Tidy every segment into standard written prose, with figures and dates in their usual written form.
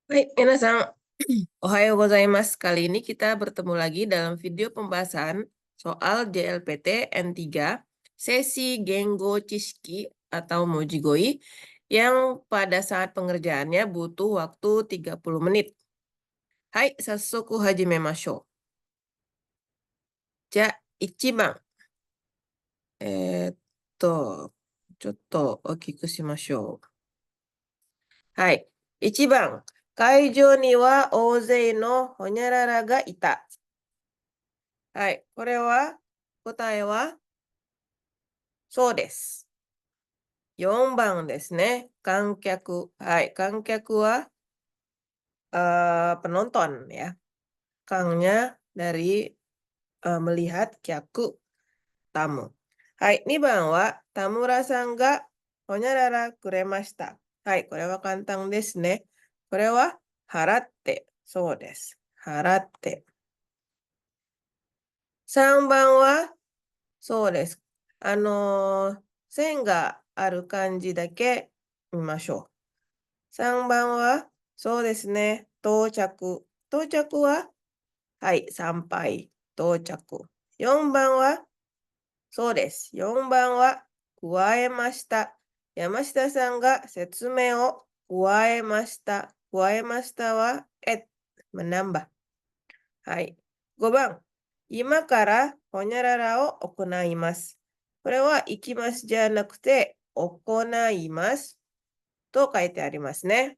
Baik, minasan, ohayo gozaimasu. Kali ini kita bertemu lagi dalam video pembahasan soal JLPT N3 sesi Gengo Chishiki atau Mojigoi yang pada saat pengerjaannya butuh waktu 30 menit. Hai, sassoku hajimemashou. Ja, 1番。ちょっとお聞きしましょう。はい。1番。会場には大勢のホニャララがいた。はい。これは、答えは、そうです。4番ですね。観客。はい。観客は、penonton ya. Kangnya dari melihat, kyaku, tamu. Hai. 2番は、田村さんがホニャララくれました。はい。これは簡単ですね。これは、払って。そうです。払って。3番は、そうです。線がある漢字だけ見ましょう。3番は、そうですね。到着。到着は、はい、参拝。到着。4番は、そうです。4番は、加えました。山下さんが説明を加えました。加えましたは、menambah。はい。5番。今からほにゃららを行います。これは行きますじゃなくて行いますと書いてありますね。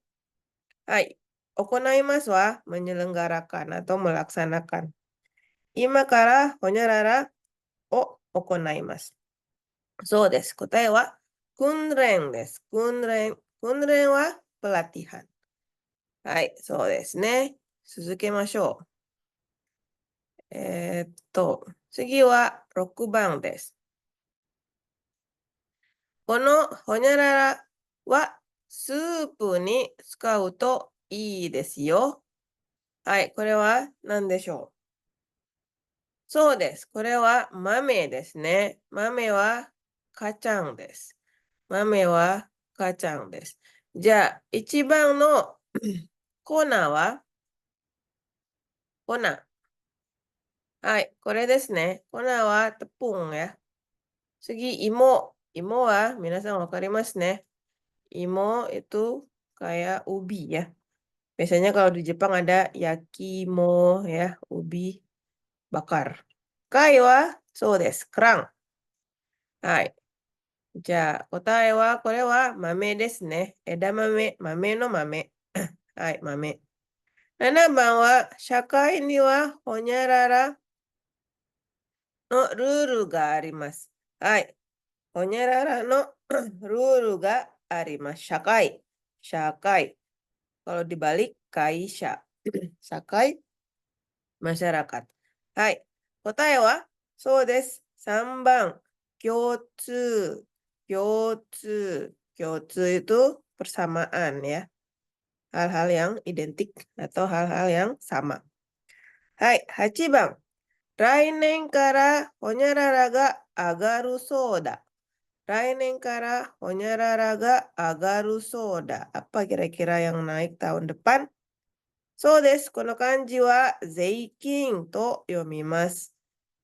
はい。行いますは menyelenggarakan atau melaksanakan. 今からほにゃららを行います。そうです。答えは訓練です。訓練。訓練は pelatihan。はい。そうですね。続けましょう。次は6番です。このほにゃららはスープに使うといいですよ。はい、これは何でしょう？そうです。これは豆ですね。豆はカチャンです。豆はカチャンです。じゃあ、一番の粉は粉。はい、これですね。粉はテプンや。次、芋。芋は皆さんわかりますね。Imo itu kayak ubi ya. Biasanya kalau di Jepang ada yakimo ya, ubi bakar. Kai wa so desu. Kerang. Hai. じゃあ、答えは、これは豆ですね。枝豆、豆の豆。はい、豆。7番は、社会にはほにゃららのルールがあります。はい。ほにゃららのルールがあります。社会。社会。Kalau dibalik, kaisha. Sakai, masyarakat. Hai. 答えは、そうです。3番、共通。共通。共通itu persamaan ya. Hal-hal yang identik atau hal-hal yang sama. Hai, 8番。来年からほにゃららが上がるそうだ。来年からほにゃららが上がるそうだ。Apa kira-kira yang naik tahun depan? そうです。この漢字は税金と読みます。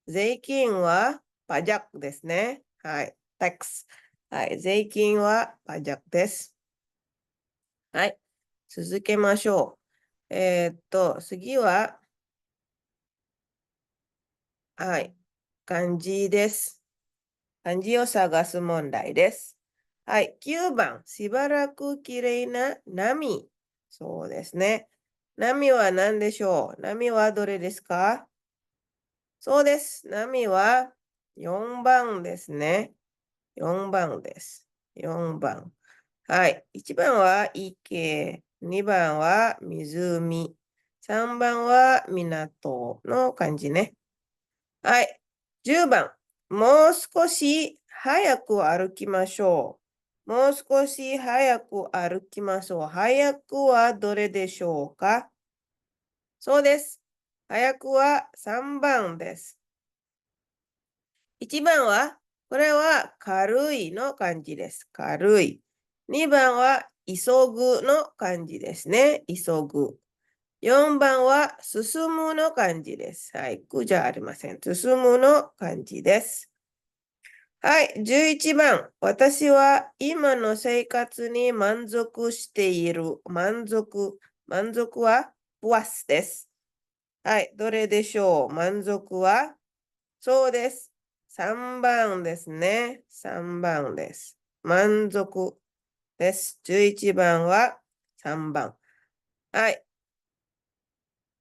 税金はパジャックですね。はい。tax。はい。税金はパジャックです。はい。続けましょう。次は、はい。漢字です。漢字を探す問題です。はい。9番。しばらくきれいな波。そうですね。波は何でしょう？波はどれですか？そうです。波は4番ですね。4番です。4番。はい。1番は池。2番は湖。3番は港の漢字ね。はい。10番。もう少し早く歩きましょう。もう少し早く歩きましょう。早くはどれでしょうか？そうです。早くは3番です。1番は、これは軽いの漢字です。軽い。2番は急ぐの漢字ですね。急ぐ。4番は進むの漢字です。はい。くじゃありません。進むの漢字です。はい。11番。私は今の生活に満足している。満足はプアスです。はい。どれでしょう？満足はそうです。3番ですね。3番です。満足です。11番は3番。はい。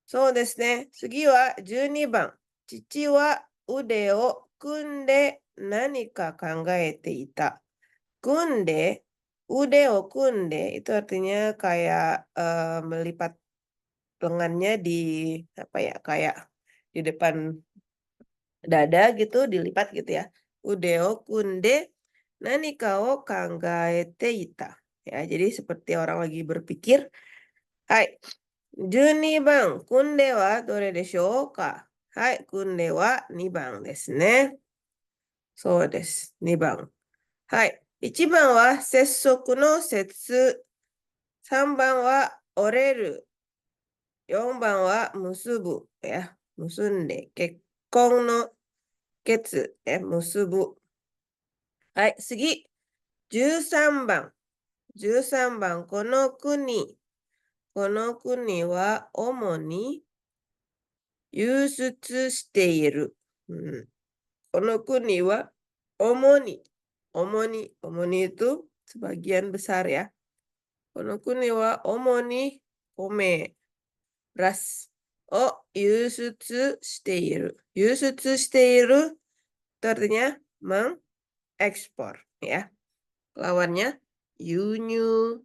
そうですね。次は12番。父は腕を組んで何か考えていた。組んで, Ude o kunde itu artinya kayak melipat lengannya di apa ya, kayak di depan dada gitu, dilipat gitu ya. Ude o kunde nanika o kangaete ita. Ya, jadi seperti orang lagi berpikir. Hai. 12番、kunde wa dore deshou ka? はい、kunde wa 2番ですね。そうです。2番。はい。1番は節足の節。3番は折れる。4番は結ぶ。結んで。結婚の結。結ぶ。はい、次。13番。13番、この国。この国は主に輸出している。この国は主に。主にitu sebagian besar ya. この国は主に米、beras を輸出している。輸出している itu artinya mengekspor ya. Lawannya yunyu.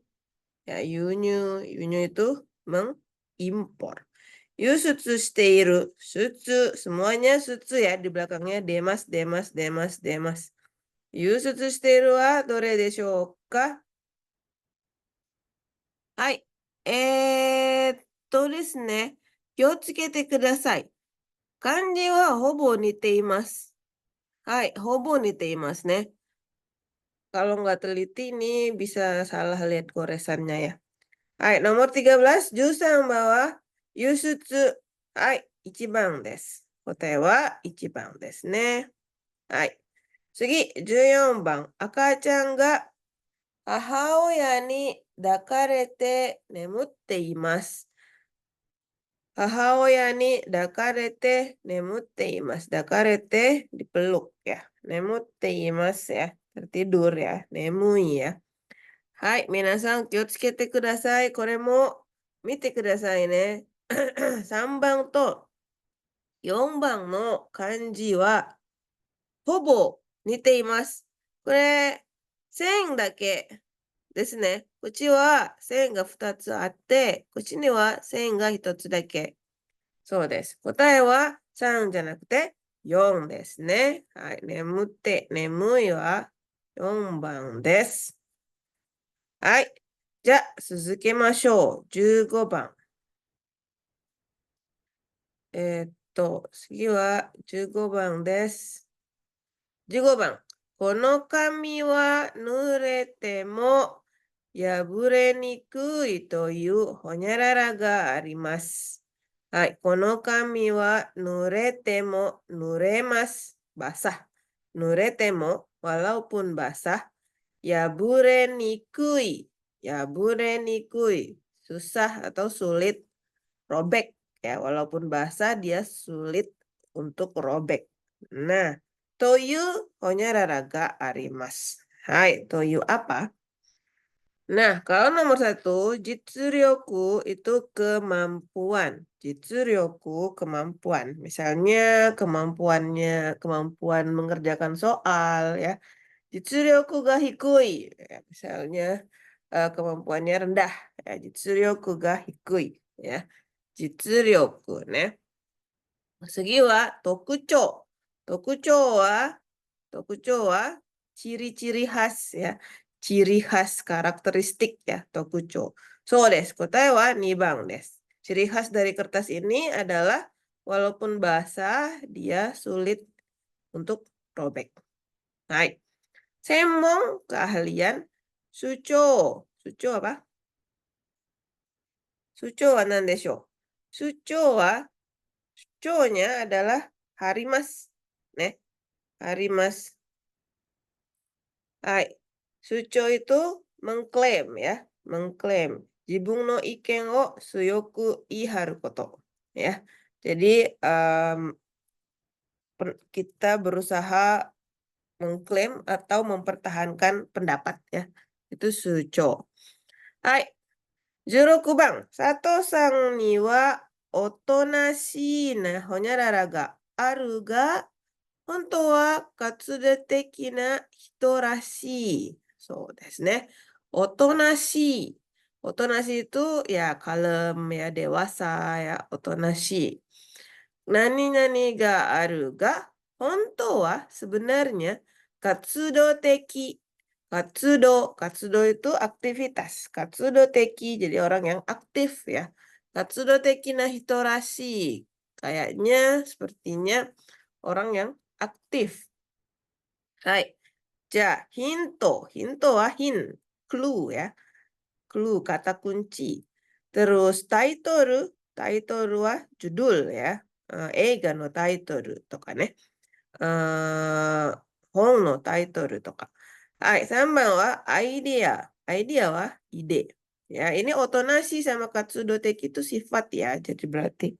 Ya, yunyu. Yunyu itu mengimpor. Yusutsu shiteiru. Sutsu. Semuanya sutsu ya. Di belakangnya demas, demas, demas, demas. Yusutsu shiteiru wa dore deshou ka? はい。ですね。気をつけてください。漢字はほぼ似ています。はい。ほぼ似ていますね。Kalau nggak teliti ini bisa salah lihat goresannya ya. Hai, nomor 13, Jusang bawah Yusutsu. Hai, ichiban desu. Kotae wa ichiban desu ne. Hai. Tsugi, 14番。赤ちゃんが母親に抱かれて眠っています。母親に抱かれて眠っています。抱かれて dipeluk ya. 眠っていますya. Tertidur ya. Nemui ya. はい、皆さん気をつけてください。これも見てくださいね。3番と4番の漢字はほぼ似ています。これ、線だけですね。こっちは線が2つあって、こっちには線が1つだけ。そうです。答えは3じゃなくて4ですね。はい。眠って、眠いは4番です。はい。じゃあ、続けましょう。15番。次は15番です。15番。この紙は濡れても破れにくいというほにゃららがあります。はい。この紙は濡れても濡れます。basah. 濡れても walaupun basah. 破れにくい。破れにくい。susah atau sulit robek. Ya, walaupun basah dia sulit untuk robek. Nah, toyu honyarara ga arimasu. Hai, toyu apa? Nah, kalau nomor 1, jitsuryoku itu kemampuan. Jitsuryoku kemampuan. Misalnya kemampuan mengerjakan soal ya. Jitsuryoku ga hikui. Ya, misalnya kemampuannya rendah. Ya, jitsuryoku ga hikui ya. Jitsuryoku ne. 次は特徴。特徴はciri-ciri khas ya. Ciri khas karakteristik ya, 特徴。そうです。答えは2番です。Ciri khas dari kertas ini adalah walaupun basah, dia sulit untuk robek. Hai. 専門 keahlian. Sucho. Sucho apa? Sucho wa nan desho? Sucho wa, sucho-nya adalah harimas. Ne, harimas. Hai. Sucho itu mengklaim ya, mengklaim. Jibung no iken o suyoku iharu koto. Ya. Jadi kita berusaha mengklaim atau mempertahankan pendapat ya. Itu sucho. Hai. 16番。佐藤さんにはおとなしいなほにゃららがあるが、本当は活動的な人らしい。そうですね。おとなしい。おとなしいitu ya kalem ya dewasa ya otonashi. Nani-nani ga aru ga hontou wa sebenarnya katsudo teki. Katsudo itu aktivitas. Katsudo teki jadi orang yang aktif ya. Katsudo teki na hitorashi. Kayaknya sepertinya orang yang aktif. Hai. Ja, hinto. Hinto wa clue ya. Clue, kata kunci. Terus taitoru. Taitoru wa judul ya. Eiga no taitoru toka ne. Hon no taitoru toka. Hai, 3番はアイディア。アイディアはide. Ya, ini otonashi sama katsudo teki itu sifat ya. Jadi berarti.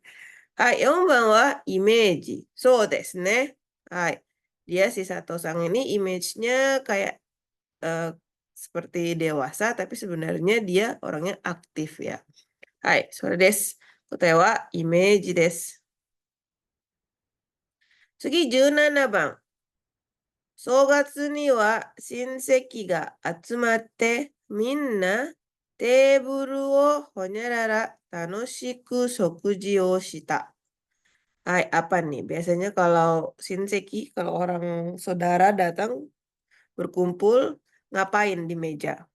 Hai, 4番はイメージ。そうですね。Hai. Dia si Sato-sang ini image-nya kayak seperti dewasa, tapi sebenarnya dia orangnya aktif ya. Hai, sore desu. Kotae wa imeji desu. Tsugi 17番。正月には親戚が集まってみんなテーブルをほにゃらら楽しく食事をした。Hai, apa nih? Biasanya kalau shinseki, kalau orang saudara datang berkumpul, ngapain di meja?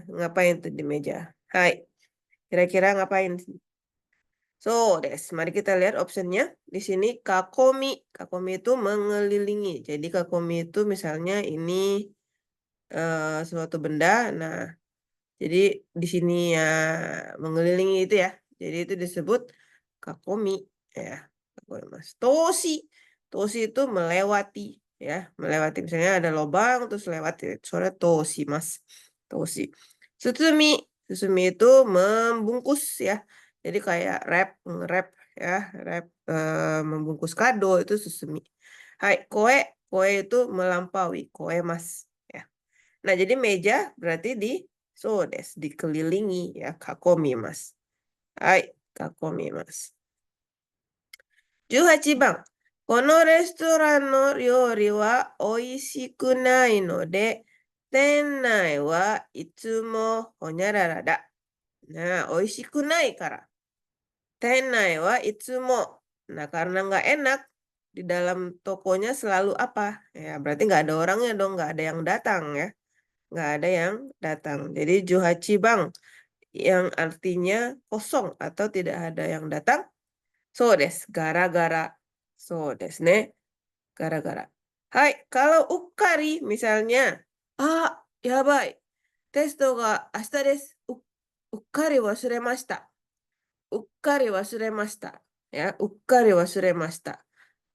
Ngapain tuh di meja? Hai, kira-kira ngapain? So, mari kita lihat optionnya. Di sini kakomi. Kakomi itu mengelilingi. Jadi kakomi itu misalnya ini suatu benda. Nah, jadi di sini ya mengelilingi itu ya. Jadi itu disebut kakomi ya. Toshi. Toshi itu melewati ya, melewati misalnya ada lubang terus lewati. Soalnya toshi mas. Toshi. Sutsumi. Sutsumi itu membungkus ya. Jadi kayak wrap ya, membungkus kado itu susumi. Hai, koe. Koe itu melampaui. Koe mas ya. Nah, jadi meja berarti dikelilingi ya, kakomi mas. Hai, kakomi mas. 18番。このレストランの料理は美味しくないので、店内はいつもほにゃららだ。Nah, 美味しくないから。店内はいつも. Nah, karena nggak enak, di dalam tokonya selalu apa? Ya, berarti nggak ada orangnya dong, nggak ada yang datang ya. Nggak ada yang datang. Jadi 18 bang, yang artinya kosong atau tidak ada yang datang. So gara-gara. So ne, gara-gara. Hai, kalau ukkari misalnya, yabai, testo ga ashita desu. Ukkari wasuremashita. Ukkari wasuremashita. Ya, ukkari wasuremashita.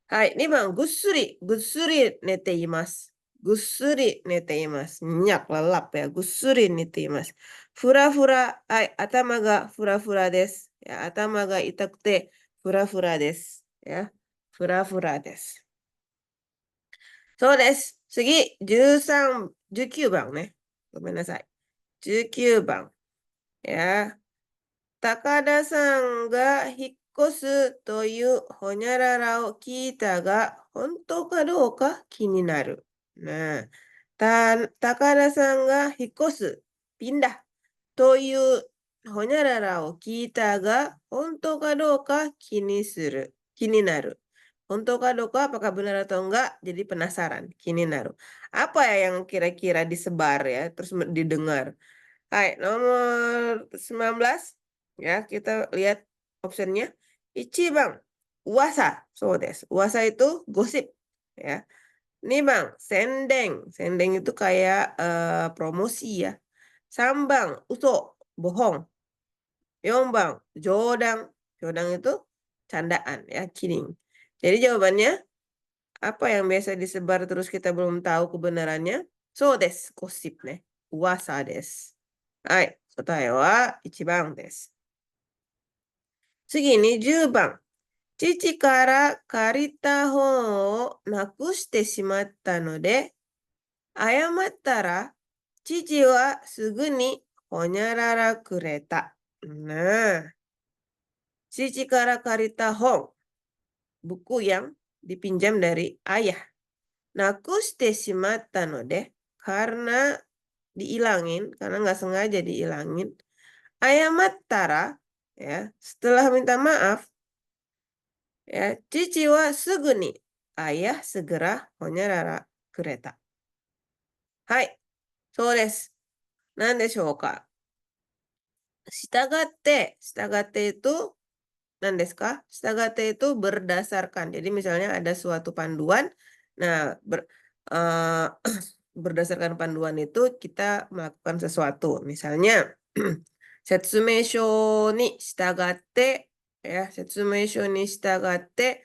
Hai, 2番、ぐっすり、ぐっすり寝ています。ぐっすり寝ています。Nyak, lelap ya, ぐっすり寝ています。ふらふら、はい、頭がふらふらです。Ya, 頭が痛くて、ふらふらです。Ya, ふらふらです。そうです。次、13、19番ね。ごめんなさい。19番。や、高田さんが引っ越すというほにゃららを聞いたが、本当かどうか気になる。ねえ、高田さんが引っ越す、pindah というほにゃららを聞いたが、本当かどうか気になる。Untuk kadoka apakah benar atau enggak? Jadi penasaran, kini naruh. Apa ya yang kira-kira disebar ya, terus didengar? Hai, nomor 19. Ya, kita lihat optionnya. Ichi bang, uasa. So des. Uasa itu gosip. Ya. Ini bang, sendeng. Sendeng itu kayak promosi ya. Sambang, uso, bohong. Yombang, jodang. Jodang itu candaan ya, kidding. Jadi jawabannya apa yang biasa disebar terus kita belum tahu kebenarannya? So desu, gosip ne. Uwasa desu. Hai, kotae wa 1番です。次に10番。父から借りた本をなくしてしまったので、謝ったら、父はすぐにほにゃららくれた。Nah, Cici kara karita hong, buku yang dipinjam dari ayah. Nakuste shimatta no de, karena diilangin, karena nggak sengaja diilangin. Ayamattara, ya, setelah minta maaf, ya, Cici wa sugu ni, ayah segera honyarara kureta. Hai, so desu. Nan deshou ka? Shitagatte itu nan desu ka? Shitagatte itu berdasarkan. Jadi misalnya ada suatu panduan, nah berdasarkan panduan itu kita melakukan sesuatu. Misalnya setsumeisho ni shitagatte, ya, setsumeisho ni shitagatte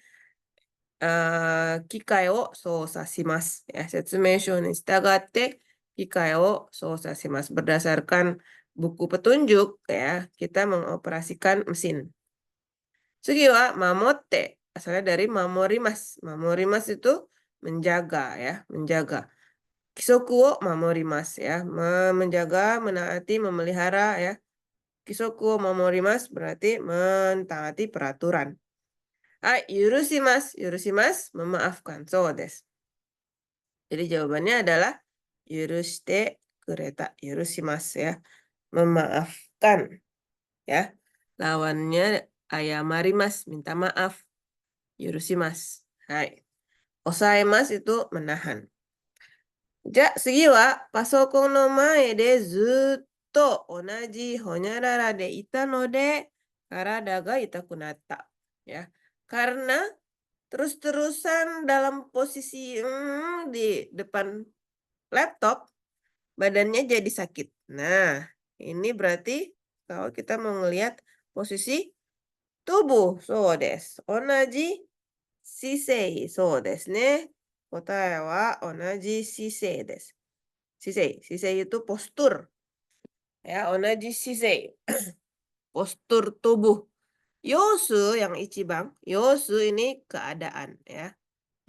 kikai o sousa shimasu. Ya, setsumeisho ni shitagatte kikai o sousa shimasu. Berdasarkan buku petunjuk, ya, kita mengoperasikan mesin. Sugi wa mamotte, asalnya dari mamorimasu. Mamorimasu itu menjaga, ya, menjaga. Kisoku wo mamorimasu, ya, menjaga, menaati, memelihara, ya. Kisoku wo mamorimasu berarti mentaati peraturan. Hai, yurushimasu. Yurushimasu, memaafkan. So desu. Jadi jawabannya adalah yurushite kureta. Yurushimasu, ya. Memaafkan, ya. Lawannya ayamarimasu, minta maaf. Yurushimasu. Hai. Osaemasu itu menahan. Ja, sugi wa pasokon no mae de zutto onaji honyarara de ita no de karada ga itakunatta. Ya. Karena terus-terusan dalam posisi di depan laptop, badannya jadi sakit. Nah, ini berarti kalau kita mau ngelihat posisi tubuh. So desu. Onaji sisei. So desu ne. Kotae wa onaji sisei desu. Sisei. Sisei itu postur. Ya, onaji sisei. Postur tubuh. Yosu yang ichibang. Yosu ini keadaan, ya.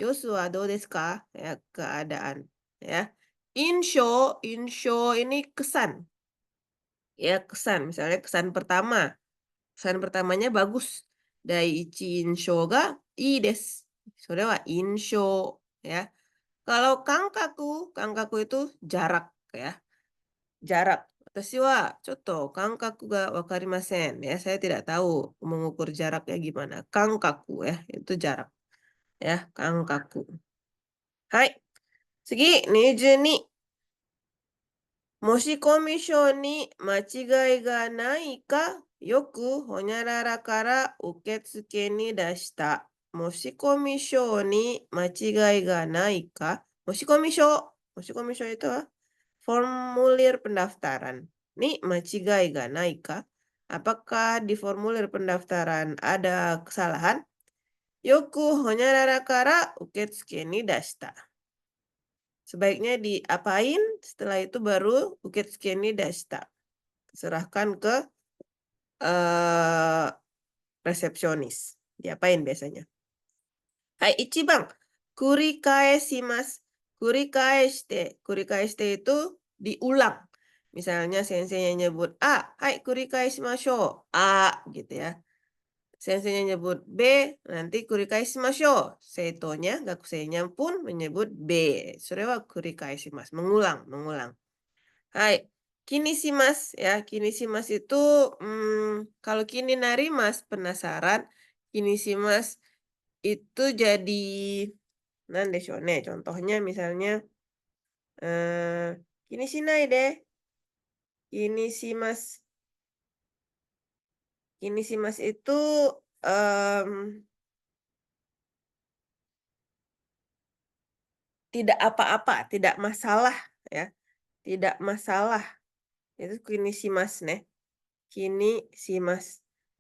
Yosu wa do desu ka? Ya, keadaan, ya. Insho ini kesan. Ya, kesan. Misalnya kesan pertama. Kesan pertamanya bagus. Daiichi insho ga ii desu. Sore wa insho, ya. Kalau kankaku itu jarak, ya. Jarak. Watashi wa chotto kankaku ga wakarimasen, ya. Saya tidak tahu mengukur jaraknya gimana. Kankaku, ya, itu jarak. Ya, kankaku. Hai. Sugi, 22. Moshikomi shou ni machigai ga nai ka yoku honyarara kara uketsuke ni dashita. Moshikomi shou ni machigai ga nai ka? Moshikomi shou. Moshikomi shou itu formulir pendaftaran. Ni machigai ga nai ka? Apakah di formulir pendaftaran ada kesalahan? Yoku honyarara kara uketsuke ni dashita. Sebaiknya diapain, setelah itu baru uketsuke ni dashita. Serahkan ke resepsionis. Diapain biasanya? Hai, ichibang. Kurikaeshimasu. Kurikaeshite itu diulang. Misalnya sensei nyebut A, hai kurikaeshimashou. A gitu ya. Sensei nyebut B, nanti kurikaeshimashou. Seitonya, gakuseinya pun menyebut B. Sore wa kurikaeshimasu. Mengulang. Hai, kinisimas ya. Kinisimas itu kalau kini narimas penasaran, kinisimas itu jadi nandeshou ne. Contohnya misalnya kinishinai de. Kinisimas itu tidak apa-apa, tidak masalah, ya. Tidak masalah. Itu kinishimasu ne. Kinishimasu.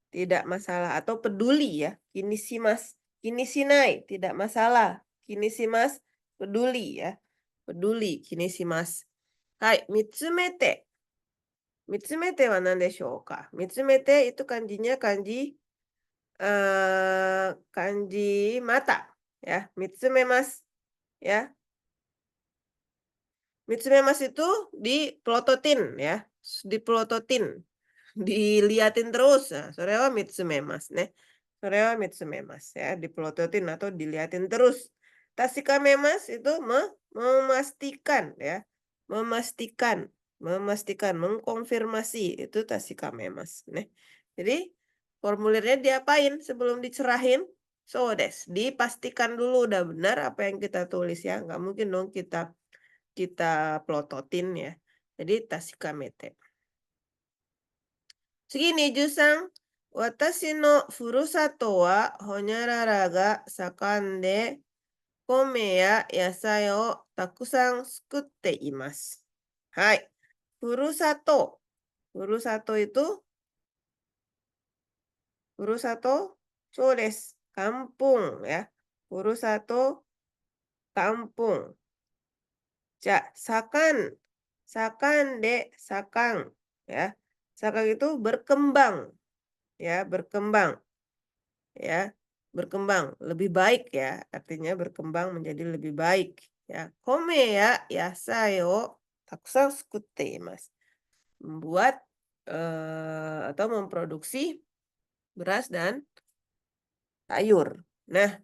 Tidak masalah atau peduli ya. Kinishimasu. Kinishinai, tidak masalah. Kinishimasu, peduli ya. Peduli, kinishimasu. Hai, mitsumete. Mitsumete wa nan deshou ka? Mitsumete itu kanjinya kanji mata ya. Mitsumemasu ya. Mitsumemasu itu dipelototin ya. Dipelototin. Diliatin terus. Nah, sore wa mitsumemasu ne. Sore wa mitsumemasu ya, dipelototin atau diliatin terus. Tashikamemasu itu memastikan ya. Memastikan, mengkonfirmasi itu tashikamemasu ne. Jadi formulirnya diapain sebelum dicerahin? So dipastikan dulu udah benar apa yang kita tulis ya. Nggak mungkin dong kita pelototin ya. Jadi tashikamete.次に13。私のふるさとはほにゃららが盛んで、米や野菜をたくさん作っています。はい。ふるさと。ふるさとituふるさとそうです。kampung ya. ふるさと kampung. じゃあ、盛ん。盛んで盛んya. 盛ん itu berkembang ya, berkembang ya, berkembang lebih baik ya, artinya berkembang menjadi lebih baik ya. Kome ya yasai o takusan sukutte imasu. Membuat atau memproduksi beras dan sayur. Nah,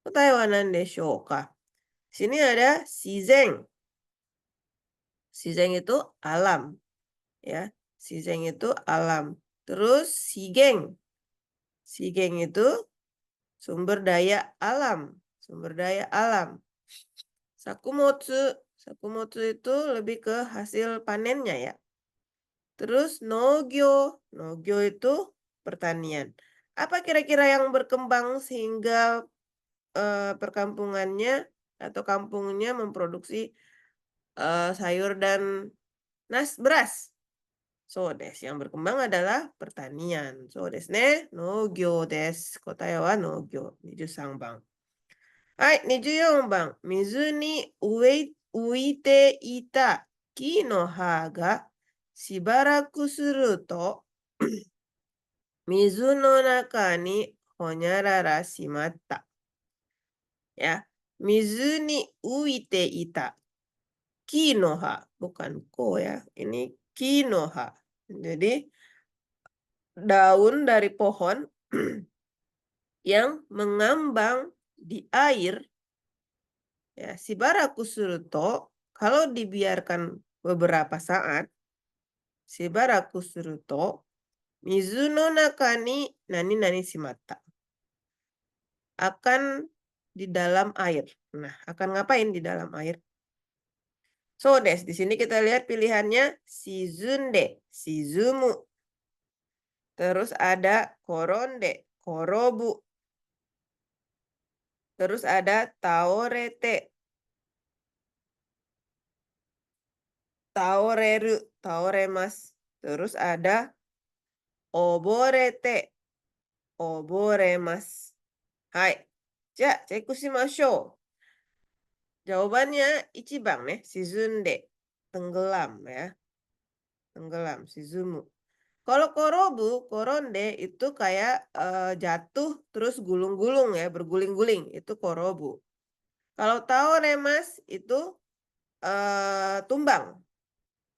kotae wa nan deshou ka? Sini ada shizen. Shizen itu alam ya. Shizen itu alam. Terus shigeng. Shigeng itu sumber daya alam. Sumber daya alam. Sakumotsu. Sakumotsu itu lebih ke hasil panennya ya. Terus nogyo. Nogyo itu pertanian. Apa kira-kira yang berkembang sehingga perkampungannya atau kampungnya memproduksi sayur dan beras? So yang berkembang adalah pertanian. So ne, nogyo desu. Kotae wa nogyo. 23 番。はい、24番。水に浮いていた木の葉がしばらくすると水の中にほにゃららしまった。Ya, 水に浮いていた木の葉, bukan ko ya, ini ki no ha. Jadi daun dari pohon yang mengambang di air ya, shibaraku suruto, kalau dibiarkan beberapa saat, shibaraku suruto, mizu no naka ni nani shimatta. Akan di dalam air. Nah, akan ngapain di dalam air? So di sini kita lihat pilihannya shizunde, shizumu. Terus ada koronde, korobu. Terus ada taorete, taoreru, taoremas. Terus ada oborete, oboremas. Hai. Ja, cekku shimashou. Jawabannya ichibang ne, shizunde. Tenggelam ya. Tenggelam, shizumu. Kalau korobu, koronde itu kayak jatuh terus gulung-gulung ya, berguling-guling. Itu korobu. Kalau taoremas itu tumbang.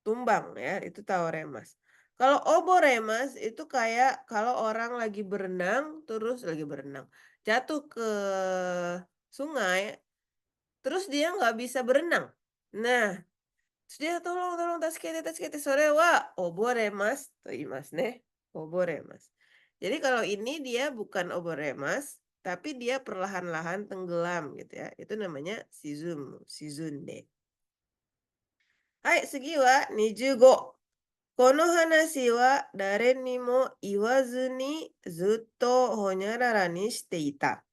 Tumbang ya, itu taoremas. Kalau oboremas itu kayak kalau orang lagi berenang, jatuh ke sungai, terus dia nggak bisa berenang. Nah, terus dia tolong taskete, sore wa oboremas to imasu ne. Oboremas. Jadi kalau ini dia bukan oboremas, tapi dia perlahan-lahan tenggelam gitu ya. Itu namanya shizunde. Hai, segi wa 25. この話は誰にも言わずにずっとほにゃららにしていた。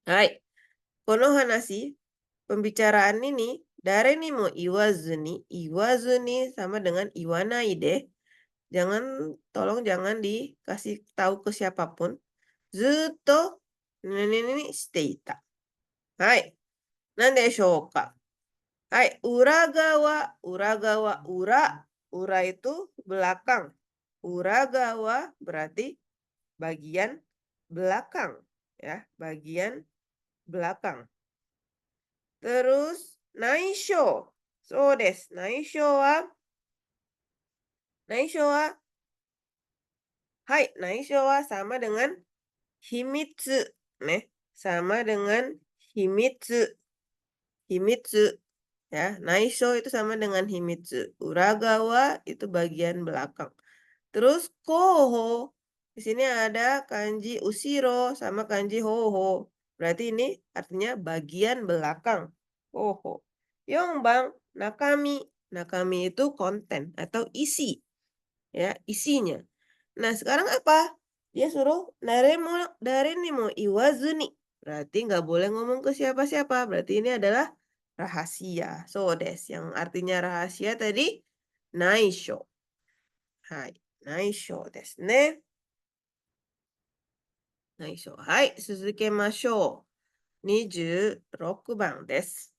はい。 Kono hanasi, pembicaraan ini Dare ni mo iwazuni sama dengan iwanai deh. Tolong jangan dikasih tahu ke siapapun. Zutto ni shite ita. Hai, nande shouka? Hai, uragawa, uragawa, ura itu belakang. Uragawa berarti bagian belakang, ya, bagian belakang. Terus naisho. So desu. Naisho wa hai, naisho wa sama dengan himitsu, sama dengan himitsu. Himitsu, ya. Naisho itu sama dengan himitsu. Uragawa itu bagian belakang. Terus koho. Di sini ada kanji usiro sama kanji hoho. Berarti ini artinya bagian belakang. Hoho. Yongbang, nakami. Nakami itu konten atau isi. Ya, isinya. Nah, sekarang apa? Dia suruh darenimo iwazuni. Berarti nggak boleh ngomong ke siapa-siapa. Berarti ini adalah rahasia. So des. Yang artinya rahasia tadi, naisho. Hai, naisho desu ne. Naisho. Hai, suzukemashou. 26番です。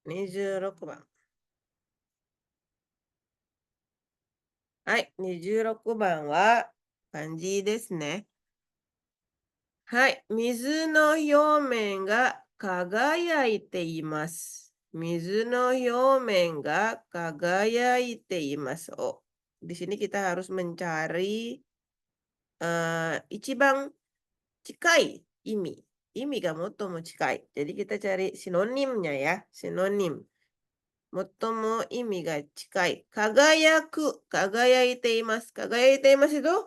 26番。はい、26番は漢字ですね。はい、水の表面が輝いています。水の表面が輝いています。Oh, di sini kita harus mencari ichibang cikai, imi. Imi ga motomo cikai. Jadi kita cari sinonimnya ya, sinonim. Motomo imi ga cikai. Kagayaku, kagayaite imasu. Kagayaite imasu itu,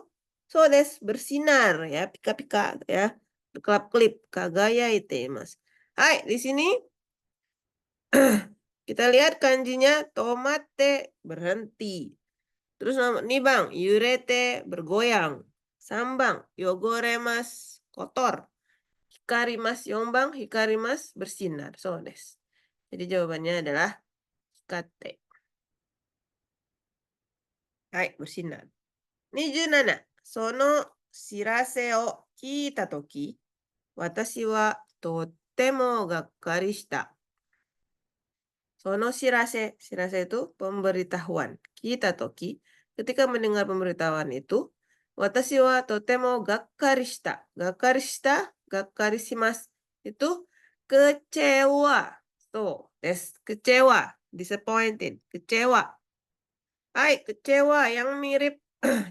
so desu, bersinar ya, pika-pika ya. Berkelap-kelip, kagayaite imasu. Hai, di sini kita lihat kanjinya tomate, berhenti. Terus nih bang, yurete, bergoyang. Sambang, yogoremas, kotor. Hikarimas, yombang, hikarimas, bersinar. So desu. Jadi jawabannya adalah hikate. Hai, bersinar. 27. その知らせを聞いたとき、私はとってもがっかりした。Shirase itu pemberitahuan. Kita toki, ketika mendengar pemberitahuan itu, watashi wa totemo gakkari shita. Gakkari shita, gakkari shimasu. Itu kecewa. So, desu. Kecewa. Disappointed. Kecewa. Hai, kecewa yang mirip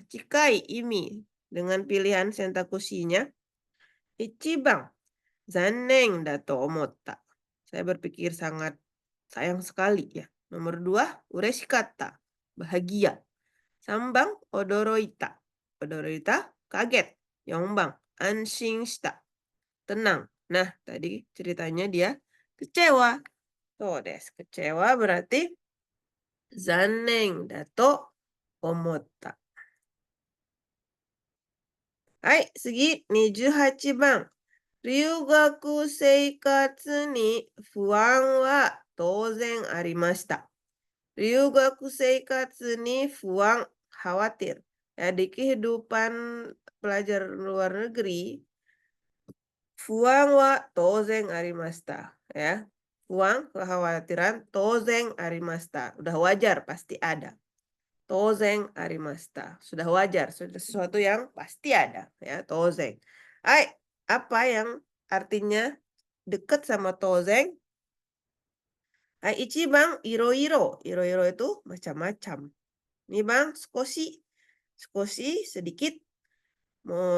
cikai imi dengan pilihan sentakushi-nya. Ichibang zannen da to omotta. Saya berpikir sangat sayang sekali ya. Nomor 2, ureshikatta. Bahagia. Sambang, odoroita. Odoroita, kaget. Yongbang, anshin shita. Tenang. Nah, tadi ceritanya dia kecewa. So desu. Kecewa berarti zannen da to omotta. Hai, segi 28番. 留学生活に不安は当然ありました。留学生活に不安, khawatir. Ya, di kehidupan pelajar luar negeri, fuang wa tozen arimasta. Ya, fuang, kekhawatiran, tozen arimasta. Udah wajar, pasti ada. Tozen arimasta. Sudah wajar, sudah sesuatu yang pasti ada. Ya, tozen. Hai, apa yang artinya dekat sama tozen? Hai, ichibang iro-iro. Iro-iro itu macam-macam. Ini bang, skoshi. Skoshi sedikit.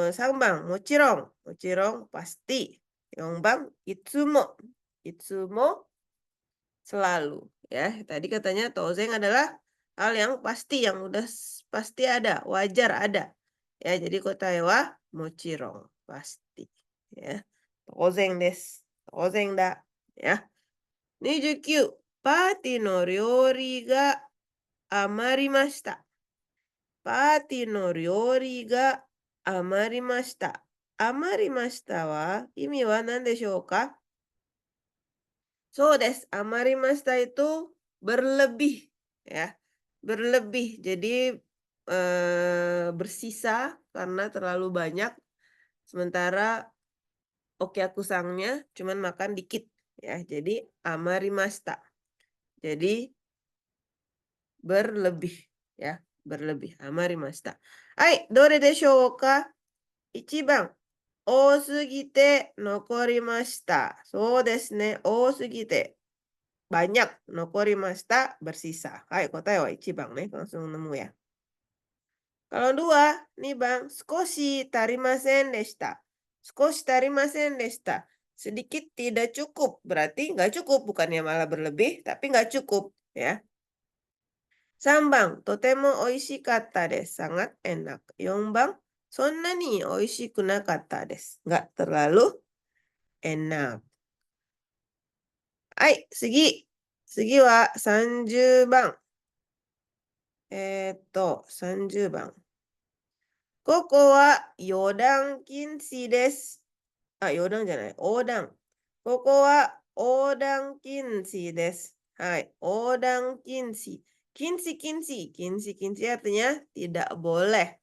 Sangbang, mochirong. Mochirong pasti. Yongbang, itsumo. Itsumo selalu. Ya, tadi katanya tozen adalah hal yang pasti, yang udah pasti ada, wajar ada. Ya, jadi kotae wa mochirong, pasti. Ya, tozen desu. Tozen da. Ya. 29. パーティーの料理が余りました。パーティーの料理が余りました。余りましたは意味は何でしょうか？ So des, amarimashita itu berlebih ya. Berlebih. Jadi bersisa karena terlalu banyak. Sementara okiakusangnya cuman makan dikit ya. Jadi amarimashita. Jadi berlebih ya, berlebih. Amarimashita. Hai, dore deshou ka? 1番、多すぎて残りました。そうですね。多すぎて banyak, nokorimashita, bersisa. Hai, kota wa ichibang nih, langsung nemu ya. Kalau 2, nih bang, skoshi tarimasen deshita. Skoshi tarimasen deshita. Sedikit tidak cukup, berarti nggak cukup. Bukannya malah berlebih, tapi nggak cukup. Ya. 3番、とても美味しかったです。sangat enak. 4番、そんなに美味しくなかったです。nggak terlalu enak. Hai,次。次は30番。30番。ここは四段禁止です。あ、四段じゃない。横断。ここは横断禁止です。はい。横断禁止。禁止禁止. Kinsi kinsi artinya tidak boleh.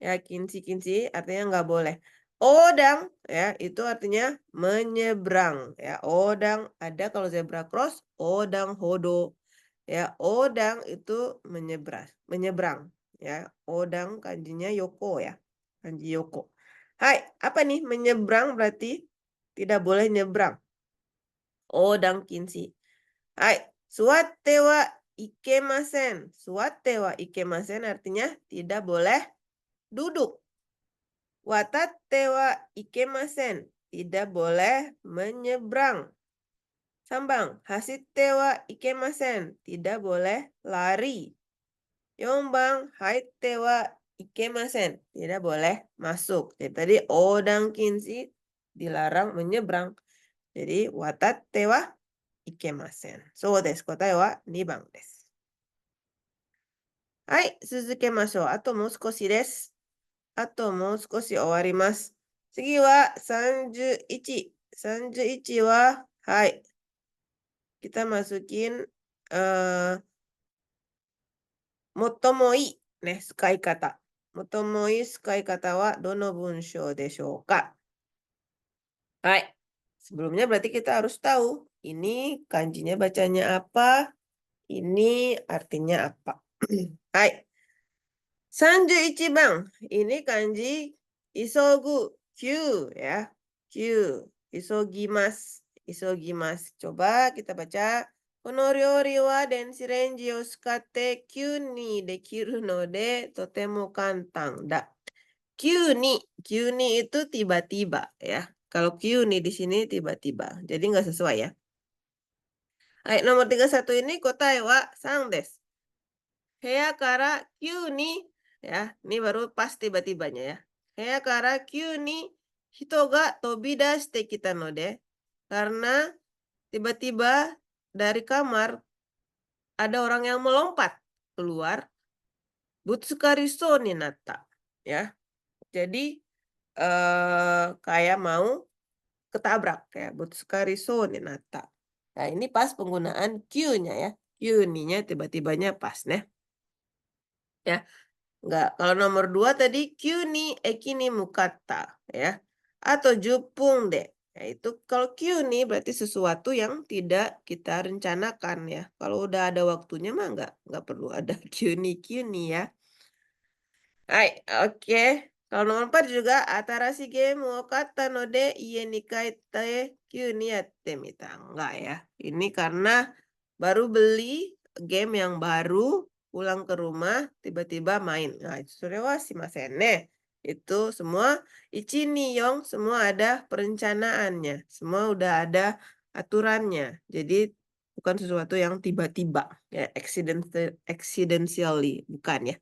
Ya, kinsi kinsi artinya nggak boleh. Odang ya itu artinya menyeberang ya. Odang ada kalau zebra cross, odang hodo. Ya, odang itu menyeberang ya. Odang kanjinya yoko ya. Kanji yoko. Hai, apa nih menyeberang berarti tidak boleh nyebrang. Odang kinsi. Hai, suwatte wa ikemasen. Suwatte wa ikemasen artinya tidak boleh duduk. Watatte wa ikemasen. Tidak boleh menyeberang. Sambang, hasitte wa ikemasen. Tidak boleh lari. Yombang, haitte wa ikemasen. Tidak boleh masuk. Jadi tadi odang kinsi dilarang menyeberang. Jadi watatte wa ikemasen. So desu. Kotae wa 2番です。はい、続けましょう。あともう少しです。あともう少し終わります。次は31。31は、はい。Kita masukin 最もいい、ね、使い方。最もいい使い方はどの文章でしょうか。はい。Sebelumnya berarti kita harus tahu ini kanjinya bacanya apa, ini artinya apa. Hai. 31番. Ini kanji isogu, Q ya. Q, isogimasu, isogimasu. Coba kita baca. この料理は電子レンジを使って急にできるのでとても簡単だ。Kyuni, Kyuni itu tiba-tiba ya. Kalau Kyuni di sini tiba-tiba. Jadi nggak sesuai ya. Hai, nomor 31 ini kotae wa sang desu. Heya kara Kyuni ya, ini baru pas tiba-tibanya ya. Heya kara Kyuni hito ga tobidashite kita node. Karena tiba-tiba dari kamar ada orang yang melompat keluar. Butsukari so ni natta. Ya. Jadi kayak mau ketabrak ya. Butsukari so ni natta. Nah, ini pas penggunaan Q-nya ya. Q-nya tiba-tibanya pas nih. Ya. Enggak. Kalau nomor 2 tadi Q ni eki ni mukatta ya. Atau jupung de. Itu kalau Q ni berarti sesuatu yang tidak kita rencanakan ya. Kalau udah ada waktunya mah enggak perlu ada Q ni ya. Hai, oke. Kalau nomor 4 juga atarashi game wo katta node ie ni kaete Q ni yatte mita. Enggak ya. Ini karena baru beli game yang baru, pulang ke rumah, tiba-tiba main. Nah, itu surewa shimasen ne. Itu semua ichi ni yong, semua ada perencanaannya. Semua udah ada aturannya. Jadi bukan sesuatu yang tiba-tiba, ya accidentally, bukan ya.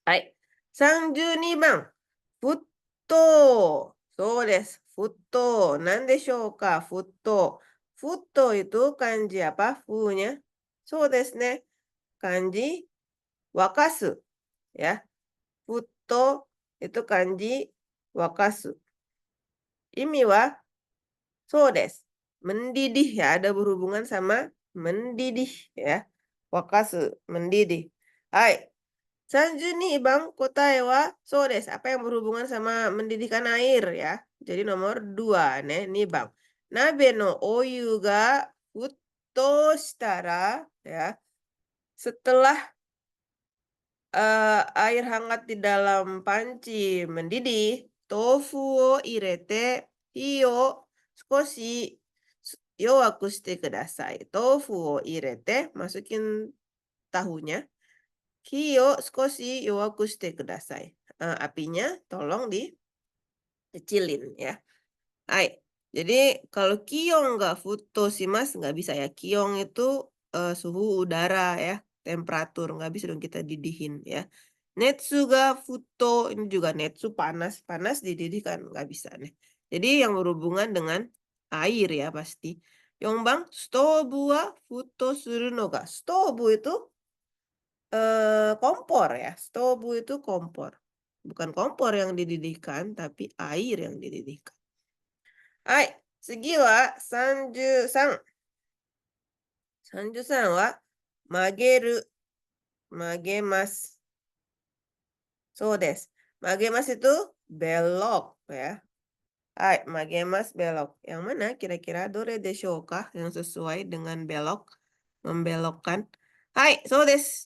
Hai. 32番。沸騰。そうです。沸騰。何でしょうか沸騰。沸騰 itu kanji apa? Fu-nya. そうですね。Kanji wakasu. Ya. 沸騰 itu kanji wakasu. 意味はそうです。mendidih ya, ada berhubungan sama mendidih ya. Wakasu, mendidih. Hai. Sanju ni bang, kotae wa so desu. Apa yang berhubungan sama mendidihkan air ya. Jadi nomor 2 nih bang. Nabe no oyu ga futto shitara ya. Setelah air hangat di dalam panci mendidih, tofu o irete hi o skoshi yowaku shite kudasai. Tofu o irete, masukin tahunya. Hi o skoshi yowaku shite kudasai. Apinya tolong dikecilin ya. Hai. Jadi kalau kiong nggak futo sih mas, nggak bisa ya. Kiong itu suhu udara ya, temperatur. Nggak bisa dong kita didihin ya. Netsu ga futo, ini juga netsu panas. Panas dididihkan, nggak bisa nih. Jadi yang berhubungan dengan air ya pasti. Yongbang, stobu wa futo suru no ga. Stobu itu kompor ya. Stobu itu kompor. Bukan kompor yang dididihkan, tapi air yang dididihkan. Hai, segi wa 33. 33 wa mageru, magemasu. So desu. Magemasu itu belok ya. Hai, magemasu belok. Yang mana kira-kira dore deshou ka yang sesuai dengan belok, membelokkan? Hai, so desu.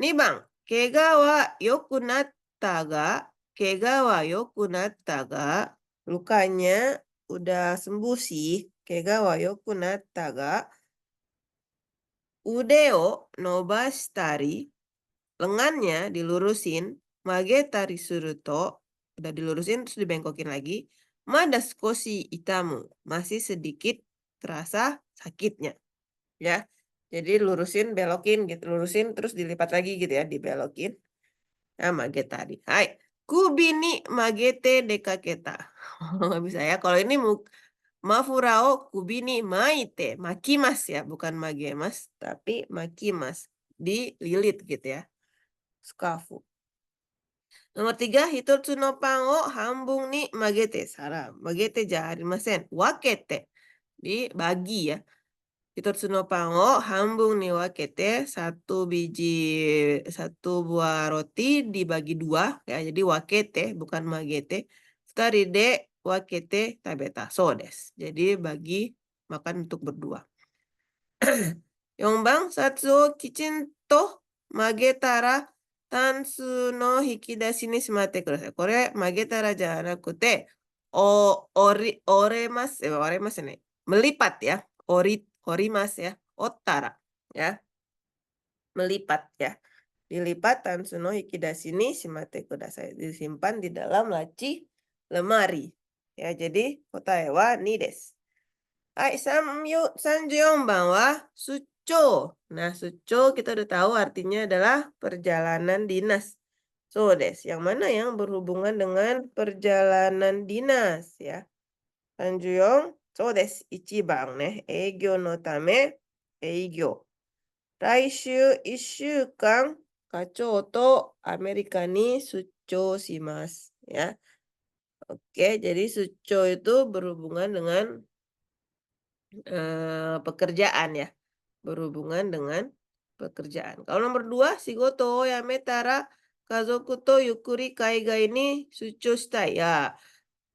Nih bang, kega wa yoku natta ga, kega wa yoku natta ga, lukanya udah sembuh sih. Kega wa yoku natta ga, ude o nobashitari, lengannya dilurusin, magetari suru to, udah dilurusin terus dibengkokin lagi, mada skoshi itamu, masih sedikit terasa sakitnya. Ya. Jadi lurusin, belokin gitu, lurusin terus dilipat lagi gitu ya, dibelokin. Nah, magetari. Hai. Kubi ni magete dekaketa. Nggak bisa ya. Kalau ini mafurao kubi ni maite. Makimas ya, bukan magemas, tapi makimas. Dililit gitu ya. Skafu. Nomor 3, hitotsu no pan o hambung ni magete. Salah. Magete ja arimasen. Wakete. Dibagi ya. Hitotsu no pan o hambung ni wakete. Satu buah roti dibagi 2. Ya, jadi wakete, bukan magete. Futari de wakete tabeta. So desu. Jadi bagi makan untuk berdua. Yongbang, satsu o kichinto magetara tansu no hikidashi ni shimatte kudasai. Kore magetara ja nakute oremasu ne. Melipat ya. Horimasu ya. Otara ya. Melipat ya. Dilipat tansu no hikidashi ni shimatte kudasai. Disimpan di dalam laci lemari. Ya, jadi kotae wa ni desu. Hai, Sanjeongbang wa sucho. Nah, sucho kita udah tahu artinya adalah perjalanan dinas. So des, yang mana yang berhubungan dengan perjalanan dinas ya. Sanjeong, so des, ichibang ne, eigyo no tame, eigyo. Raishu 1週間, kachou to Amerika ni sucho shimasu ya. Oke, jadi sucho itu berhubungan dengan pekerjaan ya, berhubungan dengan pekerjaan. Kalau nomor 2, shigoto o yametara kazoku to yukuri kaigai ni sucho shitai. Ya,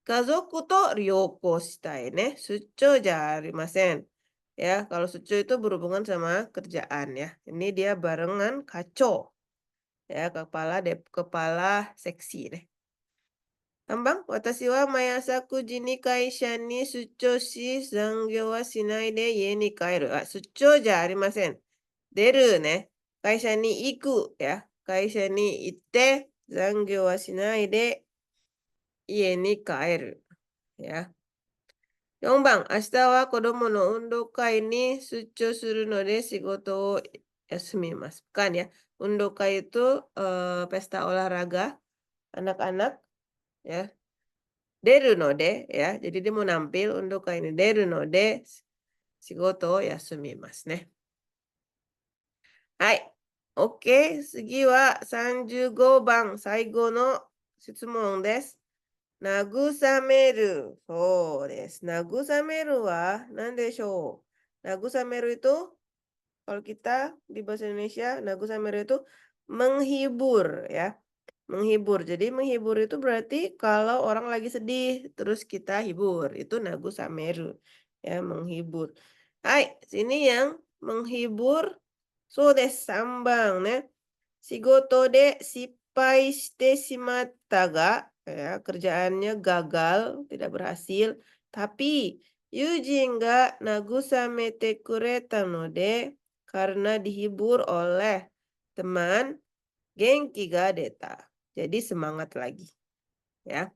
kazoku to ryoko shitai ne. Sucho ja arimasen. Ya, kalau sucho itu berhubungan sama kerjaan ya. Ini dia barengan kaco. Ya, kepala seksi deh. Ambang, watashi wa mayasaku ni kaisha ni sucho shi zangyou wa shinai de ie ni kaeru. Sucho ja arimasen. Deru ne. Kaisha ni iku ya. Kaisha ni itte zangyou wa shinai de ie ni kaeru. Ya. 4番、明日は子供の運動会に出張するので仕事を休みます. Kan ya. Undokai itu pesta olahraga anak-anak ya. Deru no de ya. Jadi dia mau nampil undokai ini. Deru no de shigoto o yasumimasu ne. Hai. Oke, 次は35番、最後の質問です。Nagusameru. そうです。Nagusameruは何でしょう。Nagusameru itu kalau kita di bahasa Indonesia, Nagusameru itu menghibur ya. Menghibur. Jadi menghibur itu berarti kalau orang lagi sedih, terus kita hibur. Itu Nagusameru. Ya, menghibur. Hai, sini yang menghibur. So desu, sambang ne. Shigoto de shippai shite shimatta ga, ya, kerjaannya gagal, tidak berhasil, tapi Yujin ga nagusamete kureta no de, karena dihibur oleh teman, genki ga deta. Jadi semangat lagi, ya.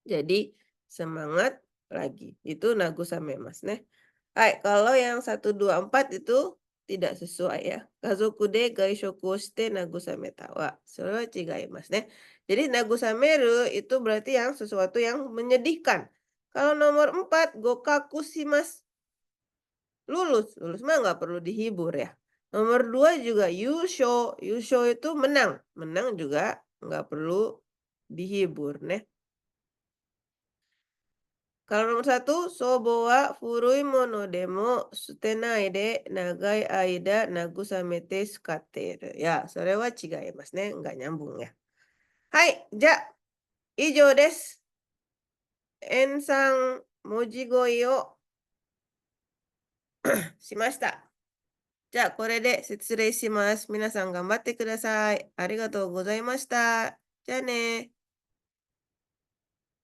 Jadi semangat lagi. Itu nagusame-masu ne. Kalau yang 1, 2, 4 itu tidak sesuai ya. Kazoku de gaishoku o shite nagusameta wa sore wa chigaimasu ne. Jadi nagusameru itu berarti yang sesuatu yang menyedihkan. Kalau nomor 4 gokaku shimasu, lulus. Lulus mah nggak perlu dihibur ya. Nomor 2 juga yusho. Yusho itu menang. Menang juga nggak perlu dihibur, ne. Kalau nomor 1, sobo wa furui mono demo sutenai de nagai aida nagusamete tsukateru. Ya, sore wa chigaimasu ne. Nggak nyambung ya. Hai, ja, ijou desu. En-san, mojigoi o shimashita. じゃあ、これで失礼します。皆さん頑張ってください。ありがとうございました。じゃあね。